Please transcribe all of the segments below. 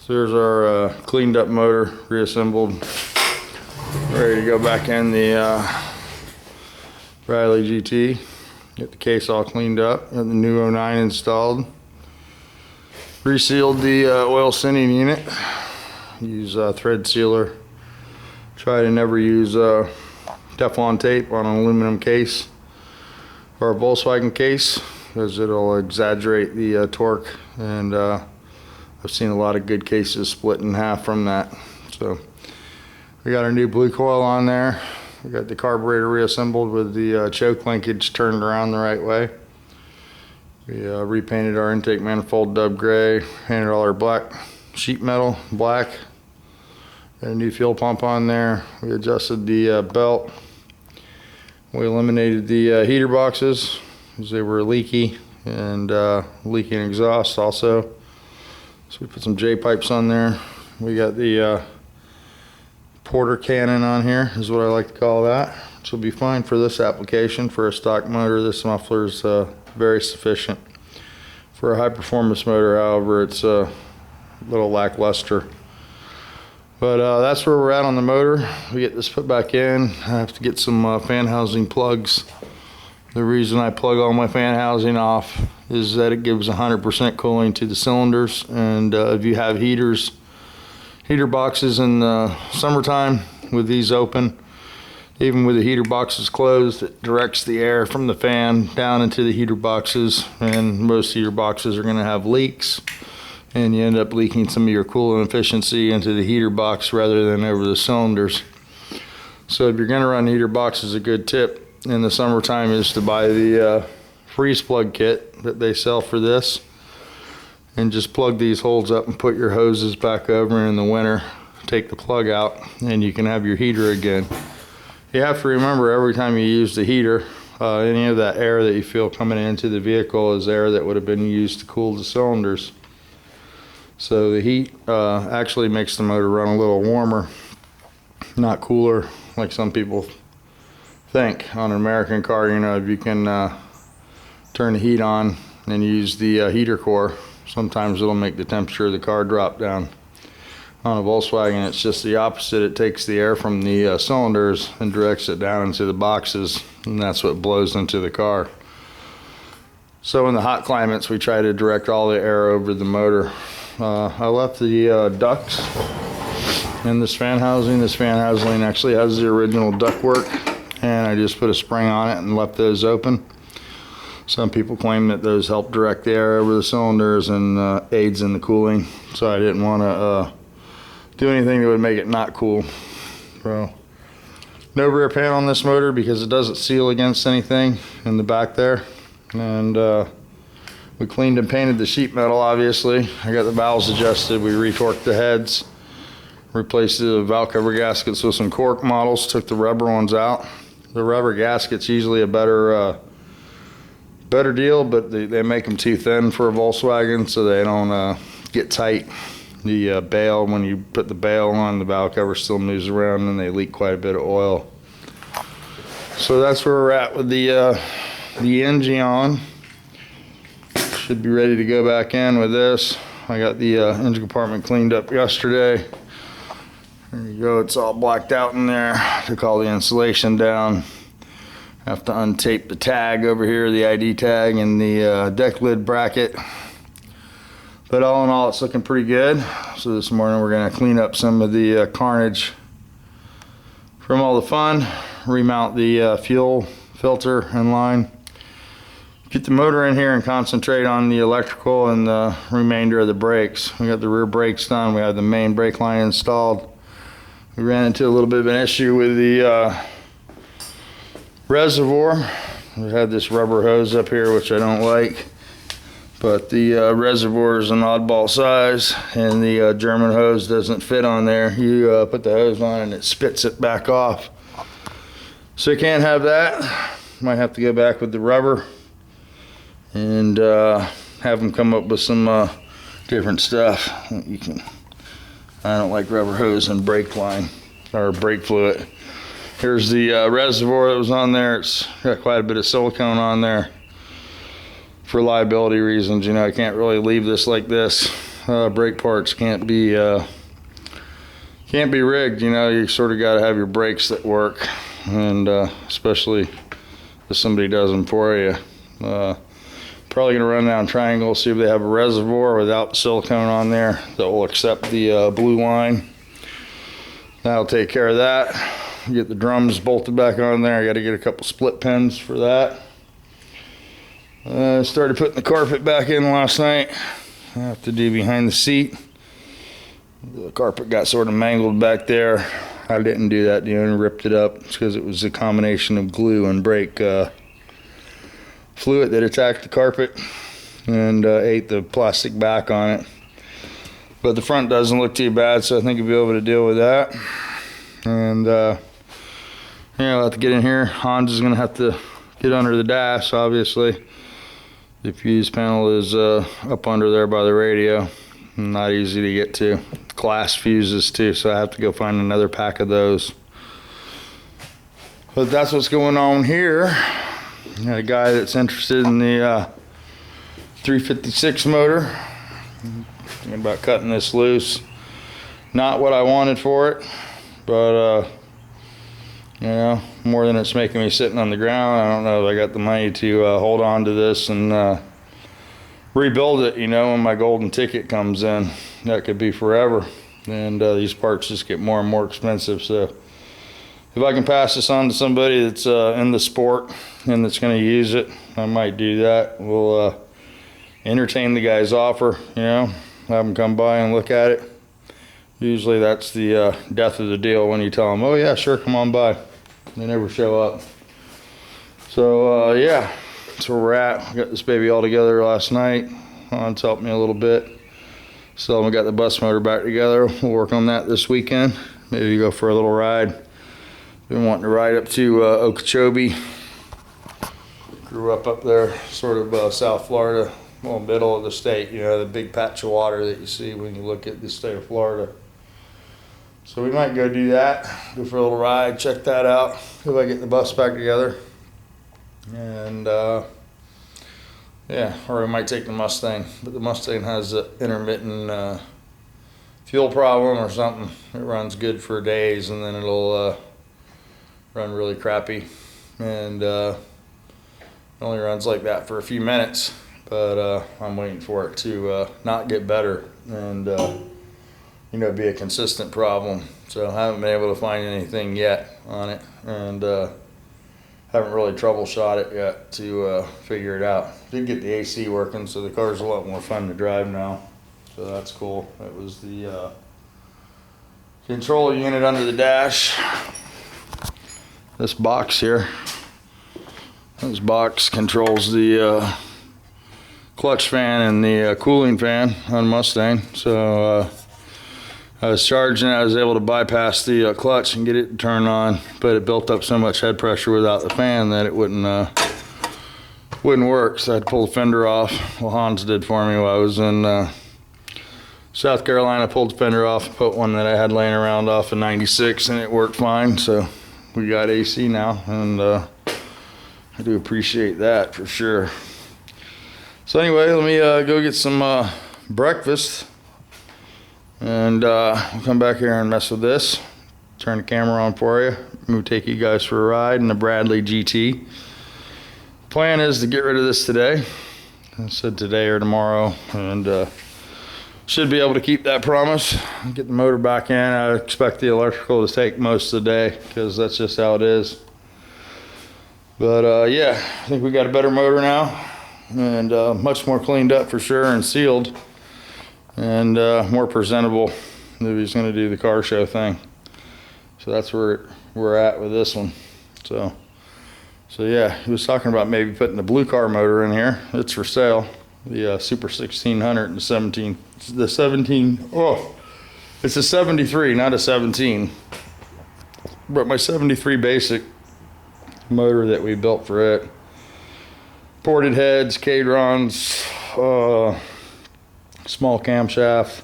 So there's our cleaned up motor, reassembled, ready to go back in the Riley GT. Get the case all cleaned up, got the new 09 installed. Resealed the oil sending unit. Use thread sealer. Try to never use Teflon tape on an aluminum case or a Volkswagen case, because it'll exaggerate the torque, and I've seen a lot of good cases split in half from that. So we got our new blue coil on there. We got the carburetor reassembled with the choke linkage turned around the right way. We repainted our intake manifold dub gray, painted all our black sheet metal black. Got a new fuel pump on there. We adjusted the belt. We eliminated the heater boxes because they were leaky and leaking exhaust also. So we put some J-pipes on there. We got the Porter cannon on here, is what I like to call that. Which will be fine for this application. For a stock motor, this muffler is very sufficient. For a high performance motor, however, it's a little lackluster. But that's where we're at on the motor. We get this put back in. I have to get some fan housing plugs. The reason I plug all my fan housing off is that it gives 100% cooling to the cylinders, and if you have heater boxes in the summertime with these open, even with the heater boxes closed, it directs the air from the fan down into the heater boxes, and most heater boxes are going to have leaks, and you end up leaking some of your coolant efficiency into the heater box rather than over the cylinders. So if you're going to run heater boxes, a good tip in the summertime is to buy the freeze plug kit that they sell for this, and just plug these holes up and put your hoses back over, and in the winter take the plug out and you can have your heater again. You have to remember, every time you use the heater, any of that air that you feel coming into the vehicle is air that would have been used to cool the cylinders. So the heat actually makes the motor run a little warmer, not cooler like some people think. On an American car, you know, if you can turn the heat on and use the heater core, sometimes it'll make the temperature of the car drop down. On a Volkswagen, it's just the opposite. It takes the air from the cylinders and directs it down into the boxes, and that's what blows into the car. So in the hot climates, we try to direct all the air over the motor. I left the ducts in this fan housing. This fan housing actually has the original ductwork, and I just put a spring on it and left those open. Some people claim that those help direct the air over the cylinders and aids in the cooling, so I didn't want to do anything that would make it not cool. So, no rear pan on this motor because it doesn't seal against anything in the back there. And we cleaned and painted the sheet metal, obviously. I got the valves adjusted. We retorqued the heads, replaced the valve cover gaskets with some cork models, took the rubber ones out. The rubber gasket's usually a better deal, but they make them too thin for a Volkswagen, so they don't get tight. The bail, when you put the bail on, the valve cover still moves around and they leak quite a bit of oil. So that's where we're at with the engine on. Should be ready to go back in with this. I got the engine compartment cleaned up yesterday. There you go, it's all blacked out in there. Took all the insulation down. Have to untape the tag over here, the ID tag, and the deck lid bracket. But all in all, it's looking pretty good. So this morning we're going to clean up some of the carnage from all the fun, remount the fuel filter and line, get the motor in here and concentrate on the electrical and the remainder of the brakes. We got the rear brakes done. We have the main brake line installed. We ran into a little bit of an issue with the reservoir. We had this rubber hose up here, which I don't like. But the reservoir is an oddball size, and the German hose doesn't fit on there. You put the hose on and it spits it back off. So you can't have that. Might have to go back with the rubber and have them come up with some different stuff. You can. I don't like rubber hose and brake line or brake fluid. Here's the reservoir that was on there. It's got quite a bit of silicone on there. For liability reasons, you know, I can't really leave this like this. brake parts can't be rigged. You know, you sort of got to have your brakes that work, and especially if somebody does them for you. Probably gonna run down Triangle, see if they have a reservoir without silicone on there that will accept the blue line. That'll take care of that. Get the drums bolted back on there. I got to get a couple split pins for that. Started putting the carpet back in last night. I have to do behind the seat. The carpet got sort of mangled back there. I didn't do that, ripped it up. It's because it was a combination of glue and brake fluid that attacked the carpet and ate the plastic back on it. But the front doesn't look too bad, so I think I'll be able to deal with that. And yeah, I'll have to get in here. Hans is going to have to get under the dash, obviously. The fuse panel is up under there by the radio. Not easy to get to. Glass fuses too, so I have to go find another pack of those. But that's what's going on here. Got a guy that's interested in the 356 motor. Thinking about cutting this loose. Not what I wanted for it, but more than it's making me sitting on the ground. I don't know if I got the money to hold on to this and rebuild it, when my golden ticket comes in. That could be forever, and these parts just get more and more expensive. So if I can pass this on to somebody that's in the sport and that's going to use it, I might do that. We'll entertain the guy's offer, have them come by and look at it. Usually that's the death of the deal when you tell them, oh yeah, sure, come on by. They never show up. So yeah, that's where we're at. We got this baby all together last night. Hans helped me a little bit. So we got the bus motor back together. We'll work on that this weekend. Maybe go for a little ride. Been wanting to ride up to Okeechobee. Grew up there, sort of South Florida, well, middle of the state. The big patch of water that you see when you look at the state of Florida. So we might go do that, go for a little ride, check that out, if I get the bus back together. And yeah, or we might take the Mustang, but the Mustang has an intermittent fuel problem or something. It runs good for days and then it'll run really crappy, and it only runs like that for a few minutes, but I'm waiting for it to not get better and be a consistent problem. So I haven't been able to find anything yet on it, and haven't really troubleshot it yet to figure it out. Did get the AC working, so the car's a lot more fun to drive now, so that's cool. That was the control unit under the dash. This box here, this box controls the clutch fan and the cooling fan on Mustang. So I was charging it, I was able to bypass the clutch and get it to turn on, but it built up so much head pressure without the fan that it wouldn't work. So I had to pull the fender off. Well, Hans did for me while I was in South Carolina. Pulled the fender off, put one that I had laying around off in '96, and it worked fine. So we got AC now, and I do appreciate that for sure. So anyway, let me go get some breakfast, and we'll come back here and mess with this. Turn the camera on for you. We'll take you guys for a ride in the Bradley GT. Plan is to get rid of this today. I said today or tomorrow, and should be able to keep that promise. Get the motor back in. I expect the electrical to take most of the day because that's just how it is. But yeah, I think we got a better motor now, and much more cleaned up for sure, and sealed, and more presentable if he's going to do the car show thing. So that's where we're at with this one. So yeah, he was talking about maybe putting the blue car motor in here. It's for sale. The Super 1600 and 17. The 17. Oh, it's a 73, not a 17. But my 73 basic motor that we built for it. Ported heads, Cadrons, small camshaft,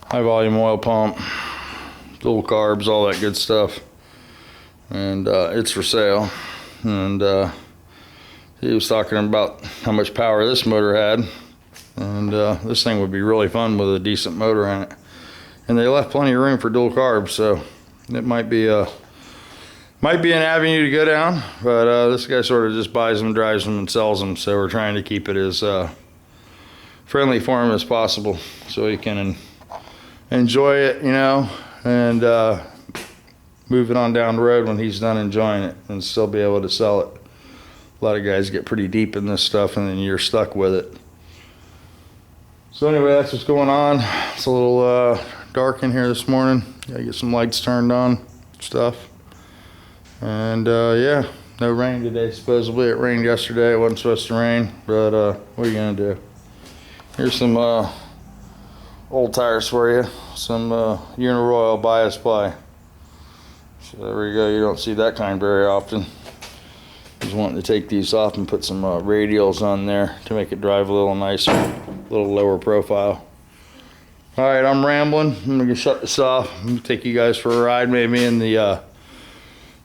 high volume oil pump, dual carbs, all that good stuff. And it's for sale. And he was talking about how much power this motor had, And this thing would be really fun with a decent motor in it. And they left plenty of room for dual carbs, so it might be an avenue to go down. But this guy sort of just buys them, drives them, and sells them. So we're trying to keep it as friendly for him as possible, so he can enjoy it, you know, and move it on down the road when he's done enjoying it, and still be able to sell it. A lot of guys get pretty deep in this stuff and then you're stuck with it. So anyway, that's what's going on. It's a little dark in here this morning. Gotta get some lights turned on, stuff. And yeah, no rain today. Supposedly it rained yesterday. It wasn't supposed to rain, but what are you gonna do? Here's some old tires for you. Some Uniroyal bias ply. So there we go. You don't see that kind very often. Just wanting to take these off and put some radials on there to make it drive a little nicer, a little lower profile. All right, I'm rambling. I'm gonna shut this off. I'm gonna take you guys for a ride, maybe in the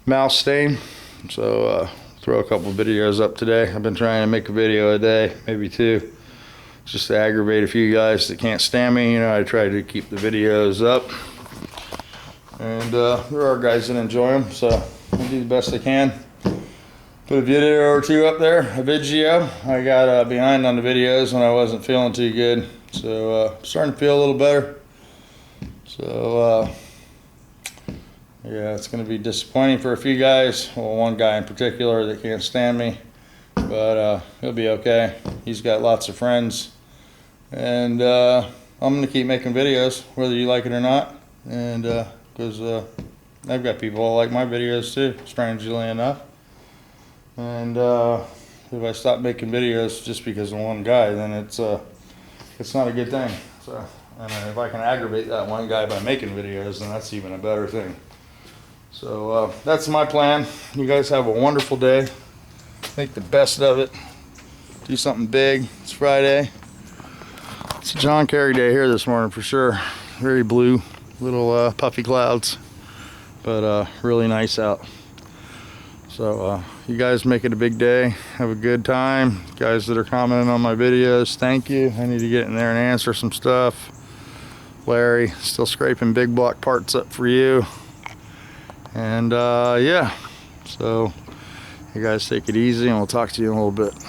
mouse stain. So throw a couple videos up today. I've been trying to make a video a day, maybe two, just to aggravate a few guys that can't stand me. You know, I try to keep the videos up, and there are guys that enjoy them, so I do the best I can. Put a video or two up there, a video. I got behind on the videos when I wasn't feeling too good, so starting to feel a little better. So yeah, it's going to be disappointing for a few guys. Well, one guy in particular that can't stand me, but he'll be okay. He's got lots of friends, and I'm going to keep making videos whether you like it or not, and because I've got people that like my videos too, strangely enough. And if I stop making videos just because of one guy, then it's not a good thing. So, and if I can aggravate that one guy by making videos, then that's even a better thing. So that's my plan. You guys have a wonderful day. Make the best of it. Do something big. It's Friday. It's a John Kerry day here this morning for sure. Very blue, little puffy clouds, but really nice out. So you guys make it a big day. Have a good time. Guys that are commenting on my videos, thank you. I need to get in there and answer some stuff. Larry, still scraping big block parts up for you. And yeah, so you guys take it easy, and we'll talk to you in a little bit.